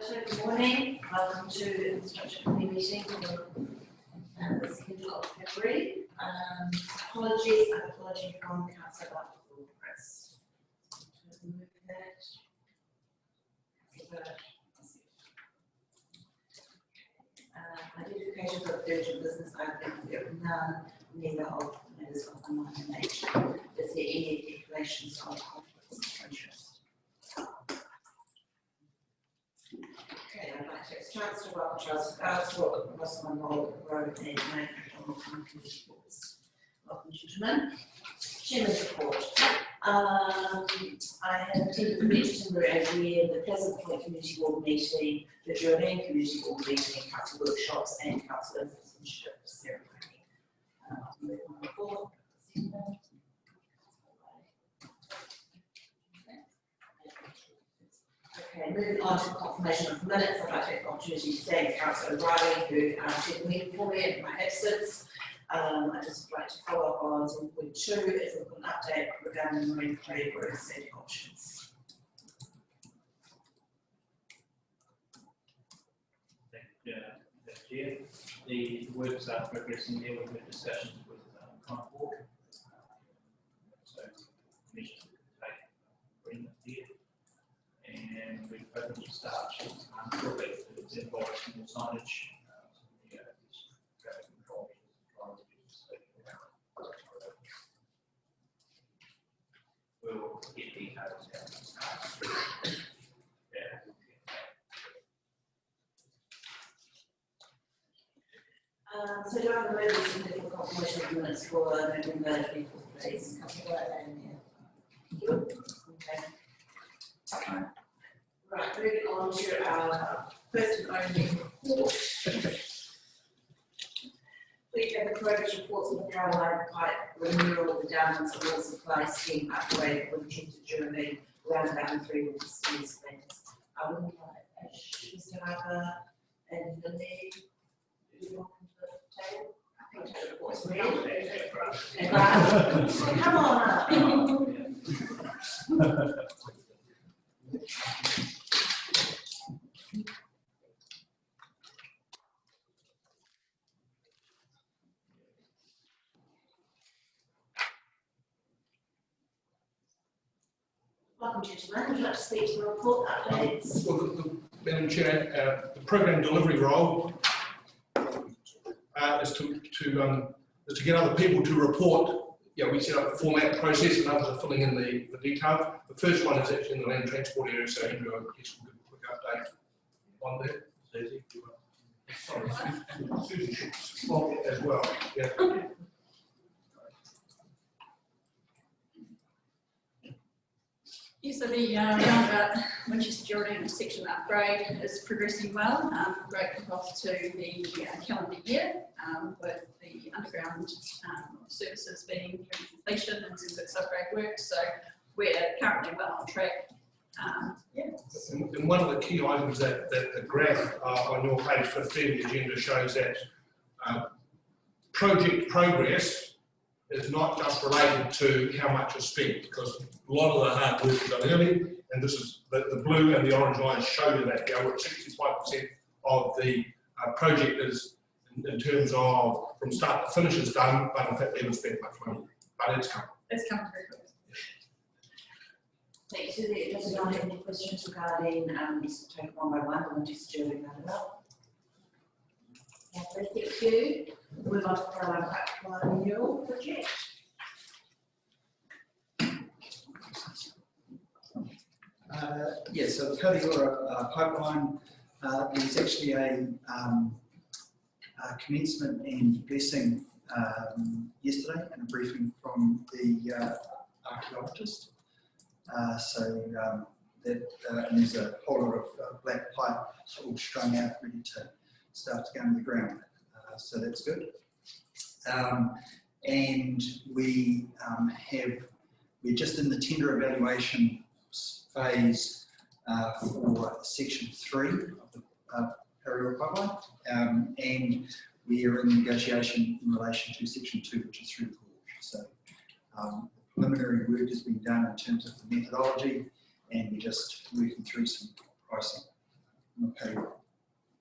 Good morning. Welcome to the Infrastructure Committee meeting for the 2nd of February. Apologies, an apology from Councillor Bartle Press. Remove that. Identification for urgent business, I think we have none, neither of the matters of a minor nature. Is there any declarations of conflicts of interest? Okay, I'd like to extract to welcome Charles Garswell across my role road and make on the committee reports. Welcome, gentlemen. Chairman's report. I have attended the Metroton AGM, the Pleasant Point Community Board meeting, the Germain Community Board meeting, council workshops, and council information ceremony. Okay, moving on to confirmation of minutes, I'd like to take the opportunity to thank Councillor O'Reilly who did the meeting for me in my absence. I'd just like to follow up on 0.2 if we've got an update regarding the marine parade or setting options. Thank you. The works are progressing there with the discussions with Concord. So, commission to take agreement there. And we've opened to start shortly. It's involved in the signage. We'll get details out. So do I have a motion to significant confirmation of minutes for November 24th, please? Okay. Right, moving on to our first and only report. We have the progress reports on the Caroline Pipe renewal, the Downlands and Water Supply Scheme upgrade with Tinted Germany roundabout and 3 with the scheme spends. I would like Mr. Harper and the lead. Do you want to table? I think the report's read. Come on up. Welcome, gentlemen. Would you like to speak to the report updates? Well, Madam Chair, the programme delivery role is to get other people to report. Yeah, we set up a format process and others are filling in the detail. The first one is actually in the land transport area, so Andrew, I guess we'll give a quick update on that. Sorry, Susan should spot it as well. Yeah. Yeah, so the roundabout Winchester Jordan section upgrade is progressing well. Great kick-off to the calendar year with the underground services being through completion and some good upgrade work. So we're currently well on track. And one of the key items that the graph on your page 15 the agenda shows that project progress is not just related to how much is spent, because a lot of the hard work is done early, and this is the blue and the orange lines show you that we're at 65% of the project is in terms of from start to finish is done, but in fact we haven't spent much money, but it's coming. It's coming very quick. Thank you. Does anyone have any questions regarding this take one by one and just Germany roundabout? Thank you. Move on to Caroline Pipeline renewal project. Yes, so the Kodiakora pipeline is actually a commencement and blessing yesterday and a briefing from the archaeologist. And there's a whole lot of black pipe all strung out ready to start to go into the ground. So that's good. And we're just in the tender evaluation phase for section 3 of the Kodiakora pipeline, and we are in negotiation in relation to section 2, which is through the gorge. So preliminary work has been done in terms of the methodology, and we're just working through some pricing. on the payroll.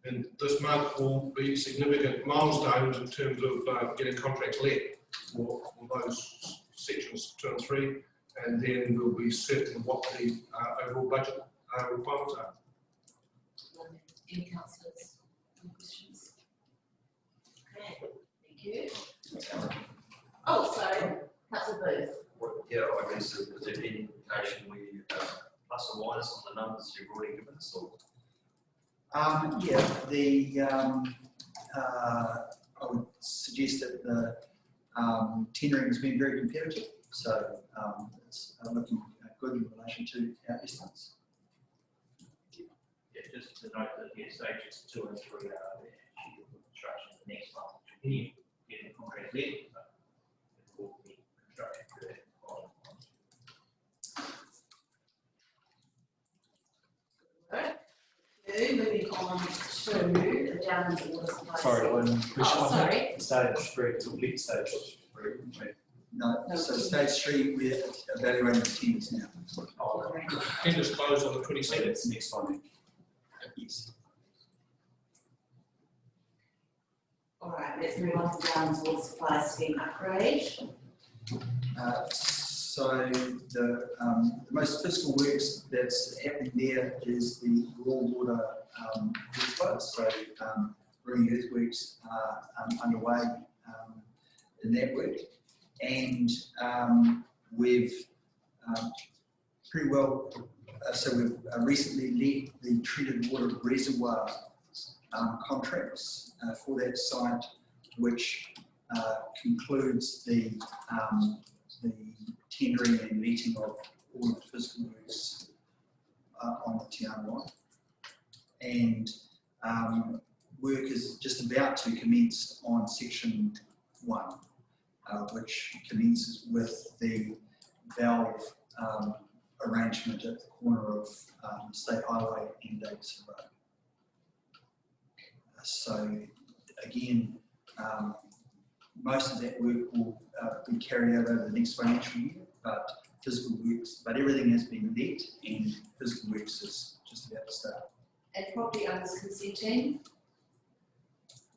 And this month will be significant milestones in terms of getting contracts let for those sections 2 and 3, and then we'll be certain what the overall budget requirements are. Any councillors, any questions? Okay, thank you. Oh, sorry, councillor Booth. Yeah, I guess, is there any indication where you plus or minus on the numbers you've already given us, or? I would suggest that the tendering has been very competitive, so it's looking good in relation to our estimates. Yeah, just to note that the stages 2 and 3 are there, actually, the construction of the next month, which will be getting contract let, but it will be construction for that following month. Okay, moving on to the down the water supply. Sorry, one question. Oh, sorry. Stage 3, complete stage 3. No, so stage 3, we're evaluating the tenders now. Oh, Tenders closed on the so 27th. that's next one. Yes. All right, let's move on to down water supply scheme upgrade. So the most physical works that's happening there is the raw water earthworks. So ringing earthworks are underway in that work, and we've pretty well. So we've recently let the treated water reservoir contracts for that site, which concludes the tendering and meeting of all of the physical works on the town line. And work is just about to commence on section 1, which commences with the valve arrangement at the corner of State Highway and Davidson Road. So again, most of that work will be carried out over the next financial year, but everything has been let and physical works is just about to start. And property owners consenting?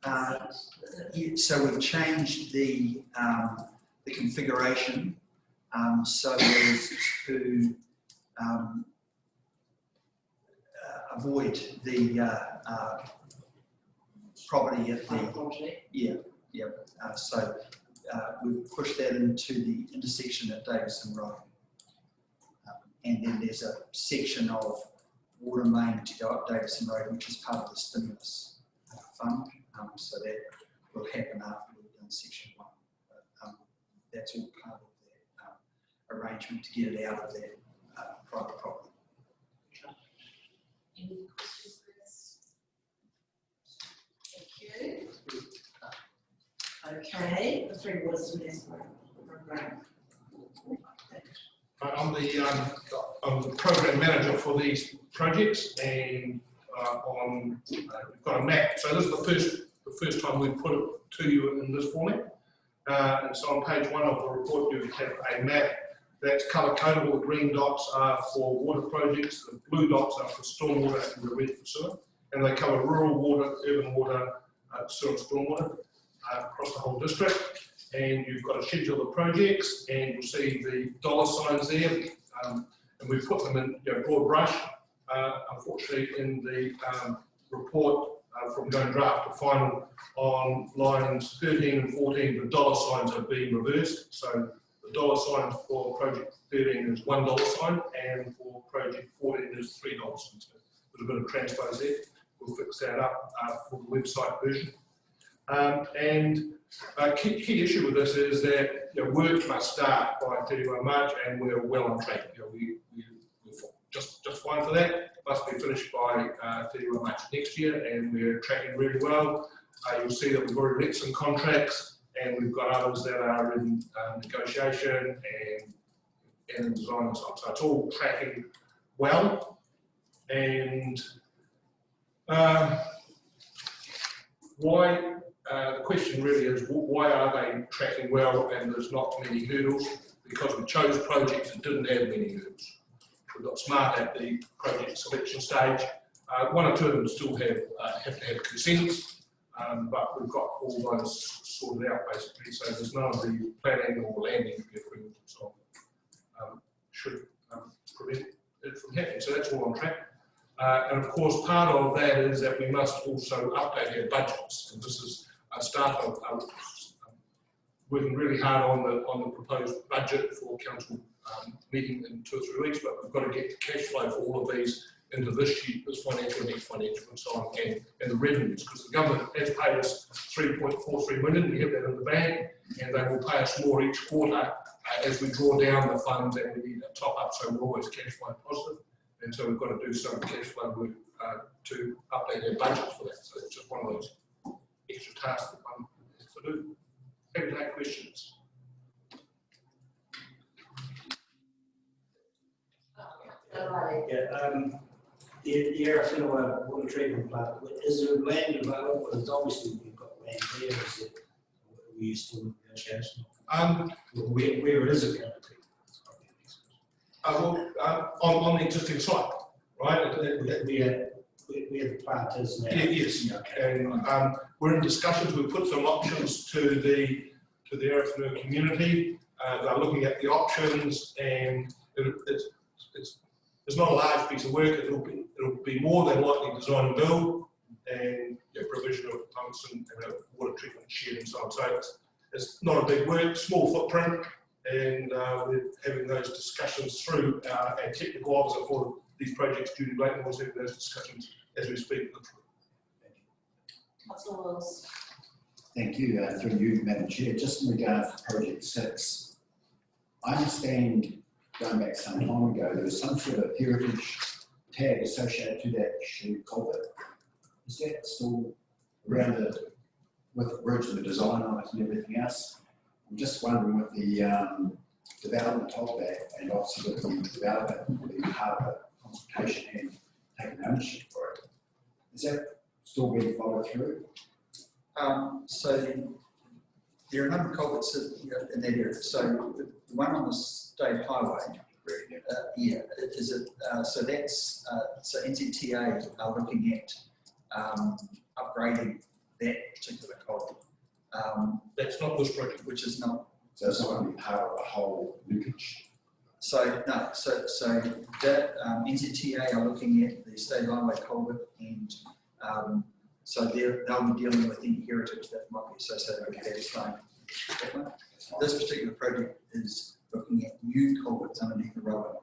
Yeah, so we've changed the configuration so as to avoid the property at the so we've pushed that into the intersection at Davidson Road, and then there's a section of water main to go up Davidson Road, which is part of the stimulus fund. So that will happen after we've done section 1. But, that's all part of that arrangement to get it out of that private property. Any questions for this? Thank you. Okay, the Three Waters program. I'm the program manager for these projects, and we've got a map. So this is the first time we've put it to you in this format. And so on page 1 of the report, you have a map that's colour coded. The green dots are for water projects, the blue dots are for stormwater, and the red for sewer. And they cover rural water, urban water, sewer and stormwater across the whole district. And you've got a schedule of projects, and you'll see the dollar signs there. And we put them in broad brush. Unfortunately, in the report from going draft to final on lines 13 and 14, the dollar signs have been reversed. So the dollar sign for project 13 is $1 sign, and for project 14 is $3 sign. So there's a bit of transpose there. We'll fix that up for the website version. And a key issue with this is that work must start by 31 March, and we're well on track. We're just fine for that. Must be finished by 31 March next year, and we're tracking really well. You'll see that we've already let some contracts, and we've got others that are in negotiation and in design and so on. So it's all tracking well. And the question really is, why are they tracking well and there's not many hurdles? Because we chose projects that didn't have many hurdles. We got smart at the project selection stage, One or two of them still have to have consents, but we've got all those sorted out basically, so there's none of the planning or landing to be approved and so on. Should prevent it from happening, so that's all on track. And of course, part of that is that we must also update our budgets, and this is staff are working really hard on the proposed budget for council meeting in 2 or 3 weeks, but we've got to get the cash flow for all of these into this sheet, this financial, next financial, and so on, and the revenues, because the government has paid us 3.43 million, we have that in the bank, and they will pay us more each quarter as we draw down the funds and we need a top up, so we're always cash flow positive, and so we've got to do some cash flow work to update our budget for that, so it's just one of those extra tasks that one has to do. Happy to take questions. The Arafura water treatment plant, is there land available? Because obviously we've got land there, is it, we used to negotiation? Where is it going to be? On the existing site, right? Where the plant is now? Yes, and we're in discussions. We've put some options to the Arafura community. They're looking at the options, and it's not a large piece of work. It'll be more than likely design and build, and provision of pumps and a water treatment shed and so on. So it's not a big work, small footprint, and we're having those discussions through our technical officer for these projects, Judy Blake, was having those discussions as we speak. Councillor Wills. Thank you, through you, Madam Chair. Just in regards to Project 6, I understand going back some time ago, there was some sort of heritage tag associated to that shoe culvert. Is that still around with the bridge and the design on it and everything else? I'm just wondering with the development of that, and obviously with the developer being part of a consultation and taking ownership for it, is that still being followed through? So there are a number of culverts in that area. So the one on the state highway, so that's so NZTA are looking at upgrading that particular culvert. That's not this project. Which is not. So it's not going to be part of the whole linkage. So no, so that NZTA are looking at the state highway culvert, and so they'll be dealing with any heritage that might be associated with that stone. This particular project is looking at new culverts underneath the road.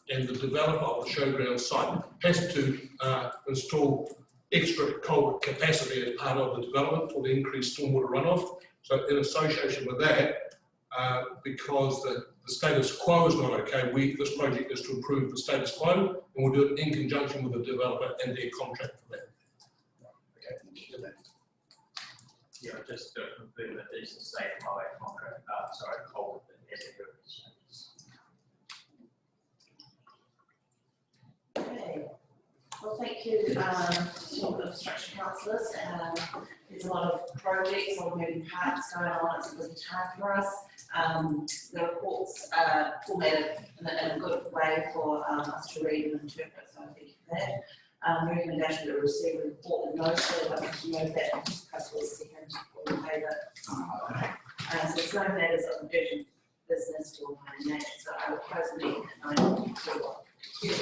And the developer of the showground site has to install extra culvert capacity as part of the development for the increased stormwater runoff. So in association with that, because the status quo is not okay, this project is to improve the status quo, and we'll do it in conjunction with the developer and their contract for that. Okay, thank you for that. Yeah, just to confirm that it's the same highway contract, culvert that has a heritage. Okay. Well, thank you, to the construction councillors. There's a lot of projects, a lot of moving parts going on. It's a busy time for us. The reports are formatted in a good way for us to read and interpret, so thank you for that. The recommendation to receive a report and notes, so I'd like to move that to councillors second all in favour. So there's no matters of urgent business to a nature, so I will close the meeting at 9:04.